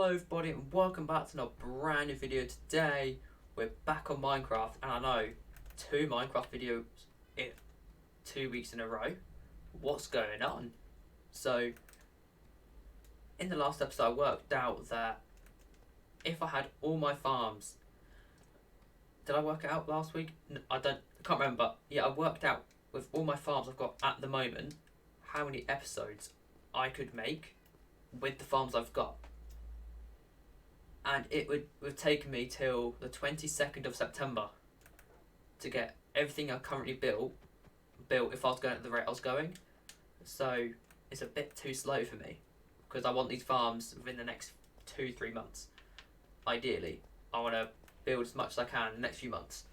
Hello everybody and welcome back to another brand new video. Today we're back on Minecraft, and I know 2 Minecraft videos in 2 weeks in a row. What's going on? So in the last episode I worked out that if I had all my farms, did I work it out last week? I can't remember. Yeah, I worked out with all my farms I've got at the moment how many episodes I could make with the farms I've got. And it would have taken me till the 22nd of September to get everything I currently built if I was going at the rate I was going. So it's a bit too slow for me because I want these farms within the next 2-3 months. Ideally, I want to build as much as I can in the next few months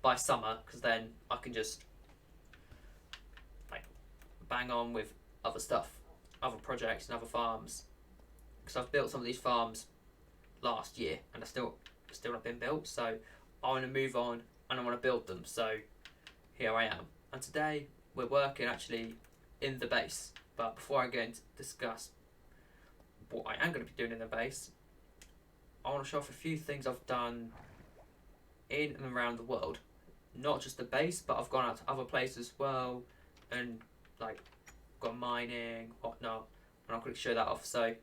by summer, because then I can just bang on with other stuff, other projects and other farms. Because I've built some of these farms last year and they're still not been built, so I want to move on and I want to build them. So here I am, and today we're working actually in the base. But before I go into discuss what I am going to be doing in the base, I want to show off a few things I've done in and around the world. Not just the base, but I've gone out to other places as well and gone mining, whatnot, and I'll quickly show that off. So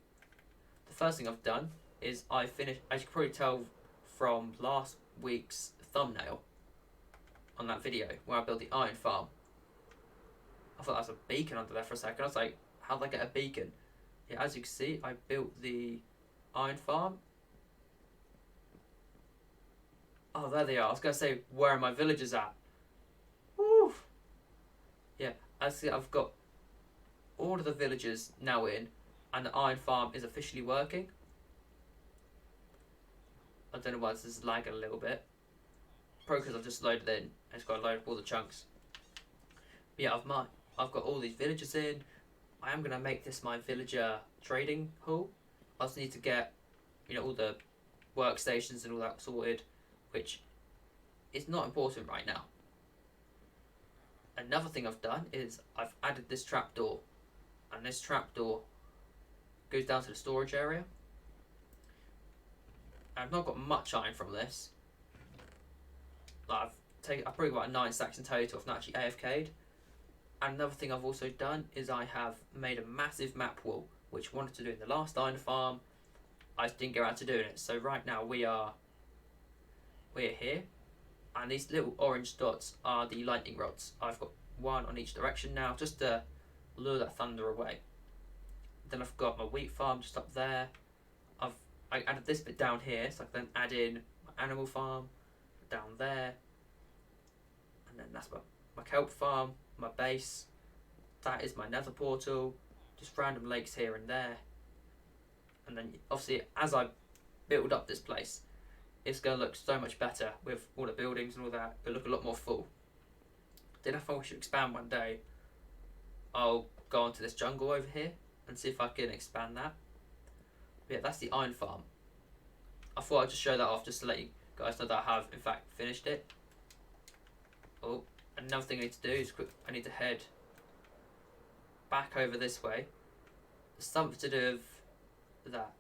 the first thing I've done is I finished, as you can probably tell from last week's thumbnail on that video where I built the iron farm. I thought that was a beacon under there for a second. I was like, how did I get a beacon? Yeah, as you can see, I built the iron farm. Oh, there they are. I was going to say, where are my villagers at? Woo! Yeah, as you see, I've got all of the villagers now in, and the iron farm is officially working. I don't know why this is lagging a little bit. Probably because I've just loaded in and it's got to load up all the chunks. But yeah, I've got all these villagers in. I am going to make this my villager trading hall. I just need to get, all the workstations and all that sorted, which is not important right now. Another thing I've done is I've added this trapdoor, and this trapdoor goes down to the storage area. I've not got much iron from this. I've probably got 9 stacks in total. I've not actually AFK'd. And another thing I've also done is I have made a massive map wall, which I wanted to do in the last iron farm. I just didn't get around to doing it. So right now we're here, and these little orange dots are the lightning rods. I've got one on each direction now, just to lure that thunder away. Then I've got my wheat farm just up there. I added this bit down here, so I can then add in my animal farm down there, and then that's my kelp farm, my base. That is my nether portal, just random lakes here and there. And then obviously as I build up this place, it's going to look so much better with all the buildings and all that. It'll look a lot more full. Then if I should expand one day, I'll go onto this jungle over here and see if I can expand that. But yeah, that's the iron farm. I thought I'd just show that off just to let you guys know that I have in fact finished it. Oh, another thing I need to do is I need to head back over this way. There's something to do with that.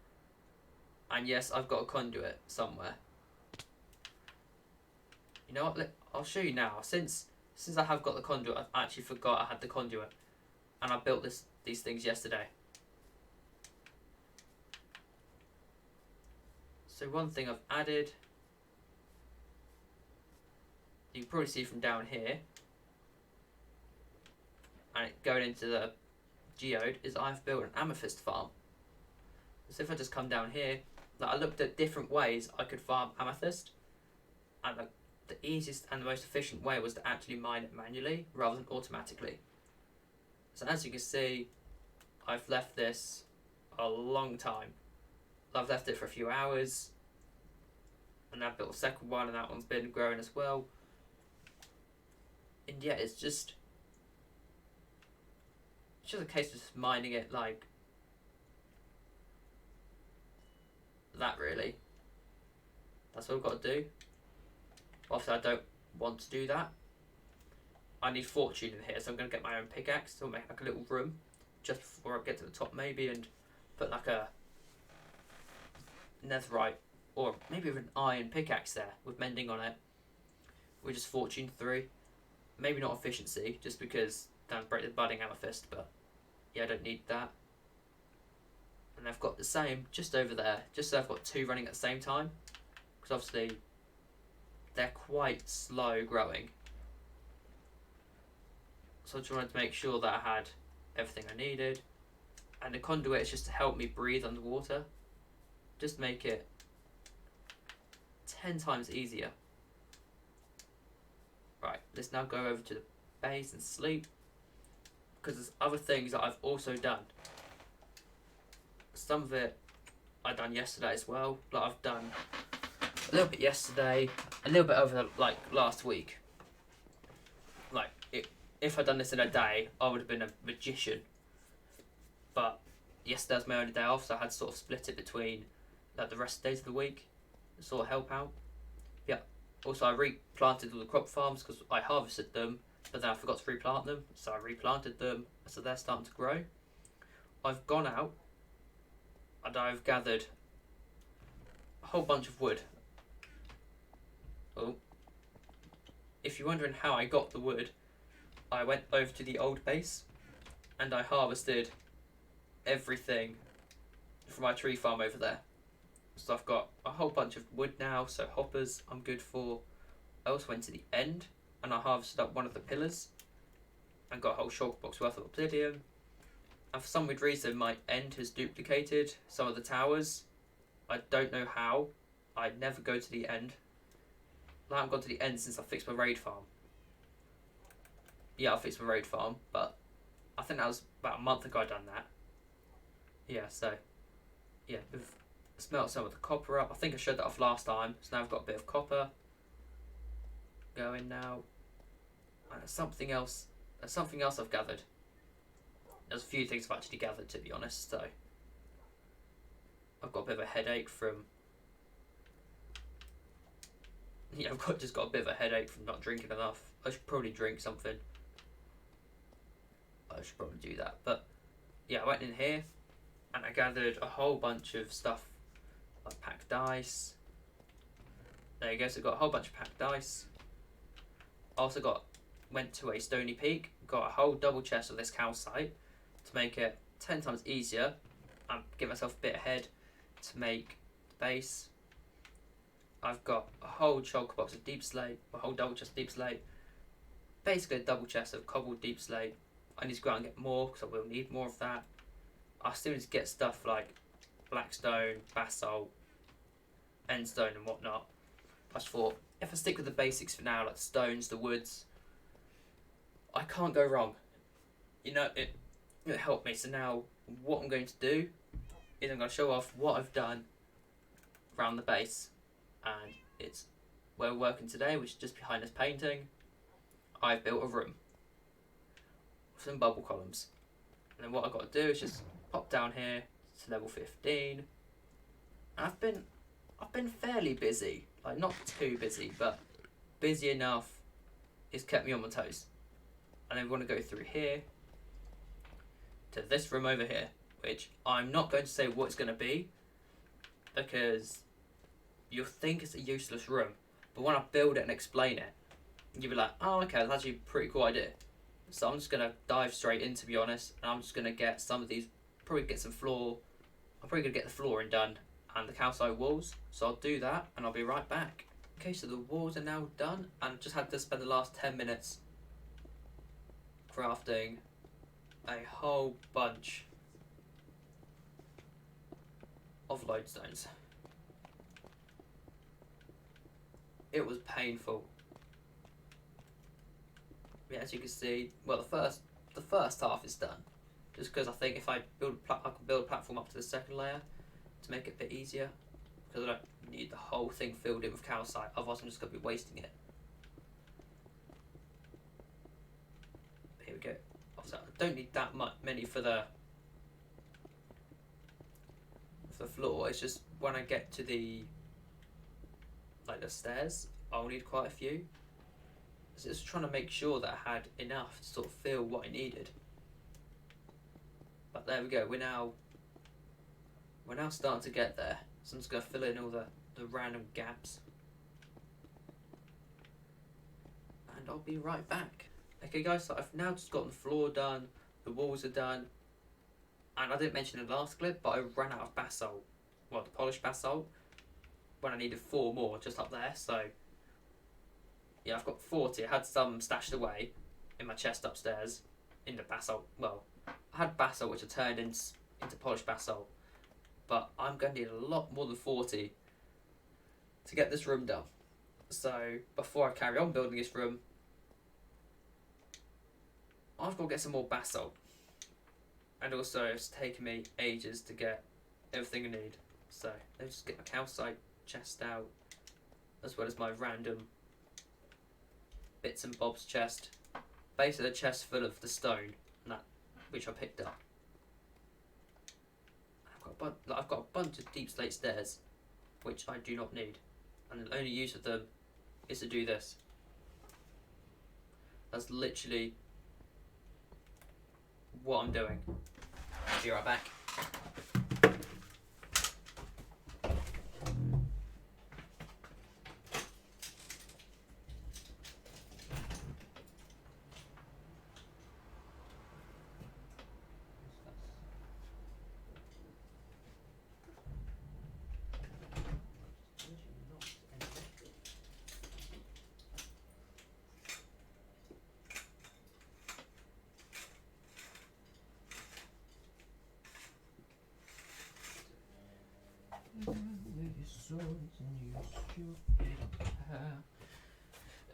And yes, I've got a conduit somewhere. You know what? I'll show you now. Since I have got the conduit, I actually forgot I had the conduit, and I built these things yesterday. So one thing I've added, you can probably see from down here, and going into the geode, is I've built an amethyst farm. So if I just come down here, I looked at different ways I could farm amethyst, and the easiest and the most efficient way was to actually mine it manually rather than automatically. So as you can see, I've left this a long time. I've left it for a few hours, and I've built a second one, and that one's been growing as well. And yeah, it's just a case of just mining it like that, really. That's what I've got to do. Obviously I don't want to do that. I need fortune in here, so I'm going to get my own pickaxe. So I'll make a little room just before I get to the top maybe, and put a netherite, or maybe even an iron pickaxe there with mending on it. We're just fortune 3. Maybe not efficiency, just because that'd break the budding amethyst, but yeah, I don't need that. And I've got the same just over there, just so I've got 2 running at the same time, because obviously they're quite slow growing. So I just wanted to make sure that I had everything I needed. And the conduit is just to help me breathe underwater. Just make it 10 times easier. Right, let's now go over to the base and sleep. Because there's other things that I've also done. Some of it I done yesterday as well. Like I've done a little bit yesterday, a little bit over like last week. Like if I'd done this in a day, I would have been a magician. But yesterday was my only day off, so I had to sort of split it between like the rest of the days of the week to sort of help out. Yeah. Also, I replanted all the crop farms because I harvested them, but then I forgot to replant them, so I replanted them, so they're starting to grow. I've gone out and I've gathered a whole bunch of wood. Oh. If you're wondering how I got the wood, I went over to the old base and I harvested everything from my tree farm over there. So I've got a whole bunch of wood now, so hoppers I'm good for. I also went to the end and I harvested up one of the pillars and got a whole shulker box worth of obsidian. And for some weird reason my end has duplicated some of the towers. I don't know how. I never go to the end. I haven't gone to the end since I fixed my raid farm. Yeah, I fixed my raid farm, but I think that was about a month ago I done that. Yeah, so yeah, we've smelt some of the copper up. I think I showed that off last time, so now I've got a bit of copper going now. And there's something else I've gathered. There's a few things I've actually gathered, to be honest, so I've got a bit of a headache from just got a bit of a headache from not drinking enough. I should probably drink something. I should probably do that. But yeah, I went in here and I gathered a whole bunch of stuff like packed dice. There you go, so I got a whole bunch of packed dice. Also went to a stony peak, got a whole double chest of this calcite to make it 10 times easier and give myself a bit ahead to make the base. I've got a whole shulker box of deep slate, a whole double chest of deep slate, basically a double chest of cobbled deep slate. I need to go out and get more because I will need more of that. I still need to get stuff like blackstone, basalt, endstone and whatnot. I just thought, if I stick with the basics for now, like stones, the woods, I can't go wrong. It helped me. So now what I'm going to do is I'm going to show off what I've done around the base. And it's where we're working today, which is just behind this painting. I've built a room with some bubble columns. And then what I've got to do is just pop down here to level 15. And I've been fairly busy. Like, not too busy, but busy enough it's kept me on my toes. And then we want to go through here to this room over here, which I'm not going to say what it's going to be because you'll think it's a useless room, but when I build it and explain it, you'll be like, oh, okay, that's actually a pretty cool idea. So I'm just going to dive straight in, to be honest, and I'm just going to get some of these, probably get some floor, I'm probably going to get the flooring done and the calcite walls, so I'll do that and I'll be right back. Okay, so the walls are now done, and I've just had to spend the last 10 minutes crafting a whole bunch of lodestones. It was painful. Yeah, as you can see, well, the first half is done. Just because I think if I can build a platform up to the second layer to make it a bit easier, because I don't need the whole thing filled in with calcite. Otherwise, I'm just going to be wasting it. Here we go. Also, I don't need that many for the floor. It's just when I get to the stairs, I'll need quite a few. So just trying to make sure that I had enough to sort of feel what I needed. But there we go. We're now starting to get there. So I'm just going to fill in all the random gaps. And I'll be right back. Okay guys, so I've now just gotten the floor done, the walls are done, and I didn't mention in the last clip, but I ran out of basalt. Well, the polished basalt, when I needed 4 more just up there, so yeah, I've got 40. I had some stashed away in my chest upstairs in the basalt. Well, I had basalt which I turned into polished basalt, but I'm going to need a lot more than 40 to get this room done. So before I carry on building this room, I've got to get some more basalt. And also it's taken me ages to get everything I need. So let me just get my calcite chest out, as well as my random bits and bobs chest. Basically a chest full of the stone, which I picked up. I've got a bunch of deep slate stairs, which I do not need. And the only use of them is to do this. That's literally what I'm doing. I'll be right back.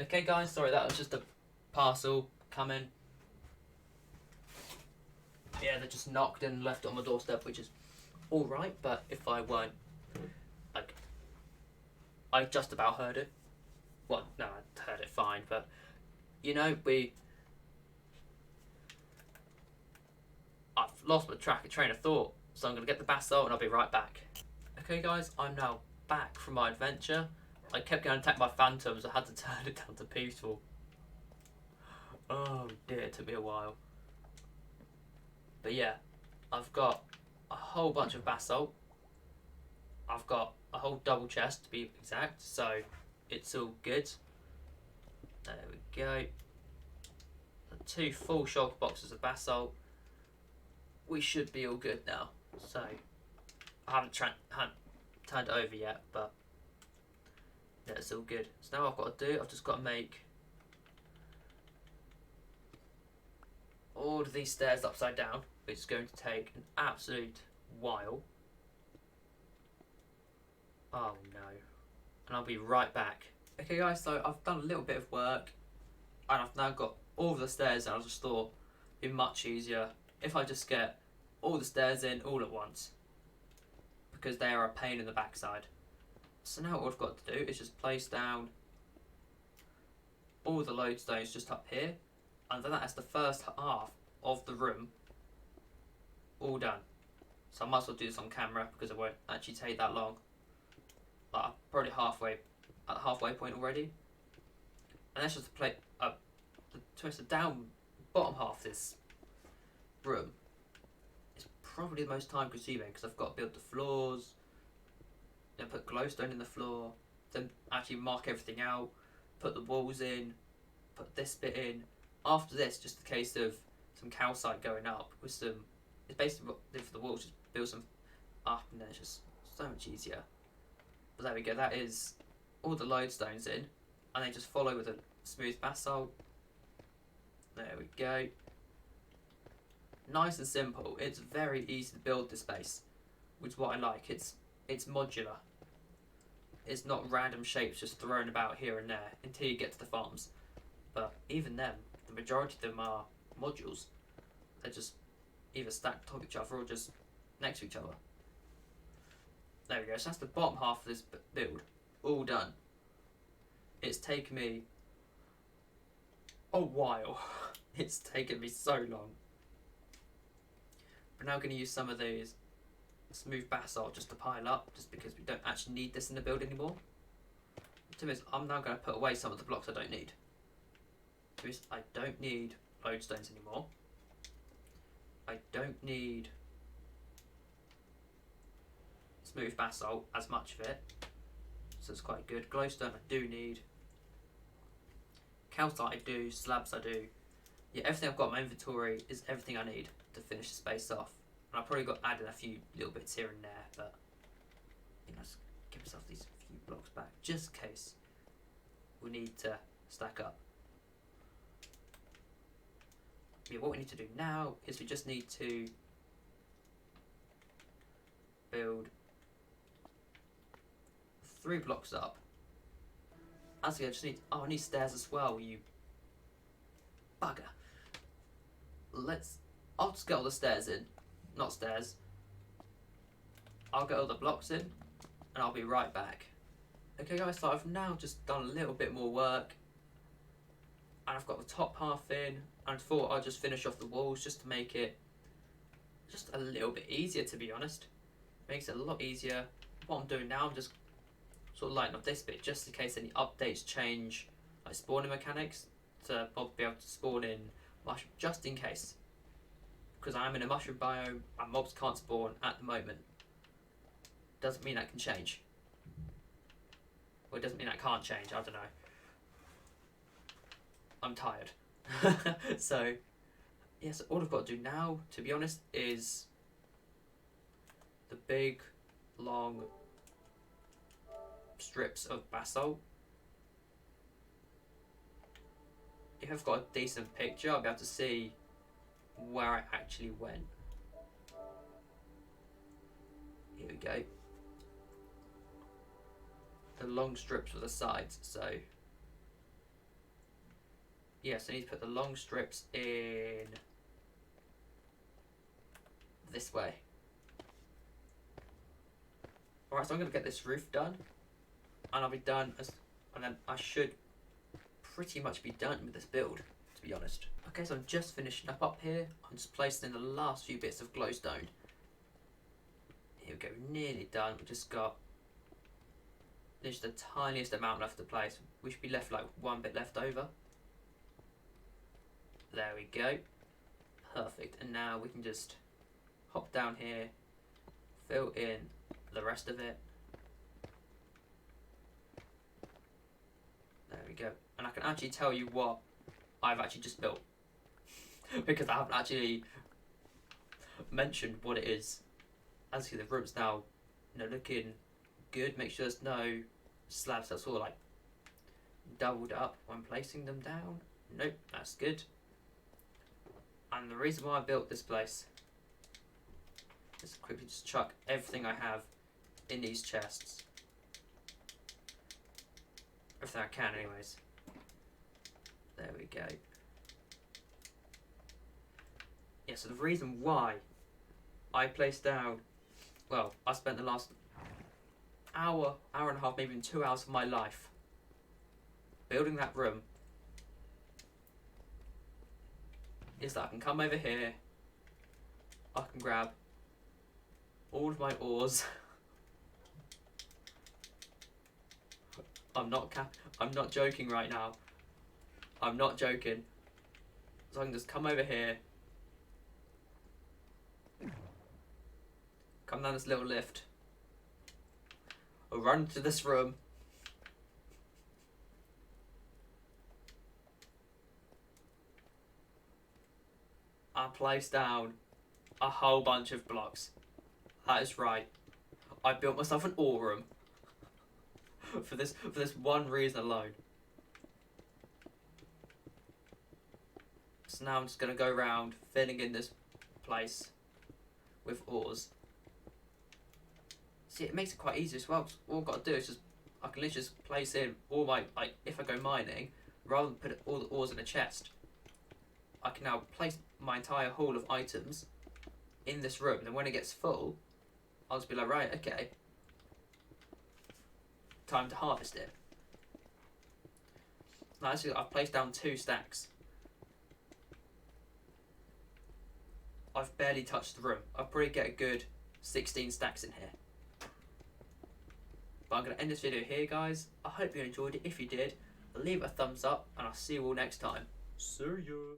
Okay guys, sorry, that was just a parcel coming. Yeah, they just knocked and left it on my doorstep, which is alright, but if I weren't, like, I just about heard it. Well, no, I heard it fine, but, you know, I've lost my train of thought, so I'm going to get the basalt and I'll be right back. Okay guys, I'm now back from my adventure. I kept getting attacked by phantoms, I had to turn it down to peaceful. Oh dear, it took me a while. But yeah, I've got a whole bunch of basalt. I've got a whole double chest to be exact, so it's all good. There we go. 2 full shulker boxes of basalt. We should be all good now. So I haven't turned it over yet, but yeah, it's all good. So now what I've got to do, I've just got to make all of these stairs upside down, which is going to take an absolute while. Oh no. And I'll be right back. Okay guys, so I've done a little bit of work and I've now got all of the stairs, and I just thought it'd be much easier if I just get all the stairs in all at once, because they are a pain in the backside. So now what I've got to do is just place down all the lodestones just up here, and then that's the first half of the room all done. So I might as well do this on camera because it won't actually take that long. Like, I'm probably at the halfway point already. And that's just to play the down bottom half of this room. It's probably the most time consuming because I've got to build the floors, then put glowstone in the floor, then actually mark everything out, put the walls in, put this bit in. After this, just a case of some calcite going up with some. It's basically what I did for the walls, just build some up, and then it's just so much easier. But there we go. That is all the lodestones in, and they just follow with a smooth basalt. There we go. Nice and simple. It's very easy to build this base, which is what I like. It's modular. It's not random shapes just thrown about here and there until you get to the farms. But even them, the majority of them are modules. They're just either stacked on top of each other or just next to each other. There we go. So that's the bottom half of this build, all done. It's taken me a while. It's taken me so long. We're now going to use some of these smooth basalt just to pile up, just because we don't actually need this in the build anymore. The thing is, I'm now going to put away some of the blocks I don't need. I don't need lodestones anymore. I don't need smooth basalt, as much of it, so it's quite good. Glowstone I do need. Calcite I do, slabs I do. Yeah, everything I've got in my inventory is everything I need to finish the space off. And I've probably got added a few little bits here and there, but you know, just give myself these few blocks back just in case we need to stack up. Yeah, what we need to do now is we just need to build 3 blocks up. Actually, I just need. Oh, I need stairs as well. You bugger. I'll just get all the stairs in, not stairs. I'll get all the blocks in, and I'll be right back. Okay, guys. So I've now just done a little bit more work, and I've got the top half in. And I thought I'd just finish off the walls just to make it just a little bit easier. To be honest, makes it a lot easier. What I'm doing now, I'm just sort of lighten up this bit just in case any updates change, like spawning mechanics, to be able to spawn in mushroom, just in case. Because I am in a mushroom biome and mobs can't spawn at the moment. Doesn't mean that can change. Well, it doesn't mean that can't change, I don't know. I'm tired. So, yes, all I've got to do now, to be honest, is the big, long strips of basalt. If I've got a decent picture, I'll be able to see where I actually went. Here we go. The long strips for the sides, so yes, I need to put the long strips in this way. Alright, so I'm going to get this roof done, and I'll be done, and then I should pretty much be done with this build, to be honest. Okay, so I'm just finishing up here. I'm just placing in the last few bits of glowstone. Here we go, nearly done. We've just got just the tiniest amount left to place. We should be left like one bit left over. There we go. Perfect. And now we can just hop down here, fill in the rest of it. There we go. And I can actually tell you what I've actually just built because I haven't actually mentioned what it is. As you see, the room's now, looking good. Make sure there's no slabs that's all like doubled up when placing them down. Nope, that's good. And the reason why I built this place is quickly just chuck everything I have in these chests. Everything I can anyways. There we go. Yeah, so the reason why I placed down, well, I spent the last hour and a half, maybe even 2 hours of my life building that room, is that I can come over here, I can grab all of my ores. I'm not joking right now. I'm not joking. So I can just come over here, come down this little lift, I'll run to this room, and place down a whole bunch of blocks. That is right. I built myself an ore room for this one reason alone. So now I'm just gonna go around filling in this place with ores. See, it makes it quite easy as well. All I've got to do is I can literally just place in all my, like, if I go mining, rather than put all the ores in a chest, I can now place my entire haul of items in this room, and then when it gets full, I'll just be like, right, okay, time to harvest it. Now, actually, I've placed down 2 stacks. I've barely touched the room. I'll probably get a good 16 stacks in here. But I'm going to end this video here, guys. I hope you enjoyed it. If you did, leave a thumbs up, and I'll see you all next time. See ya.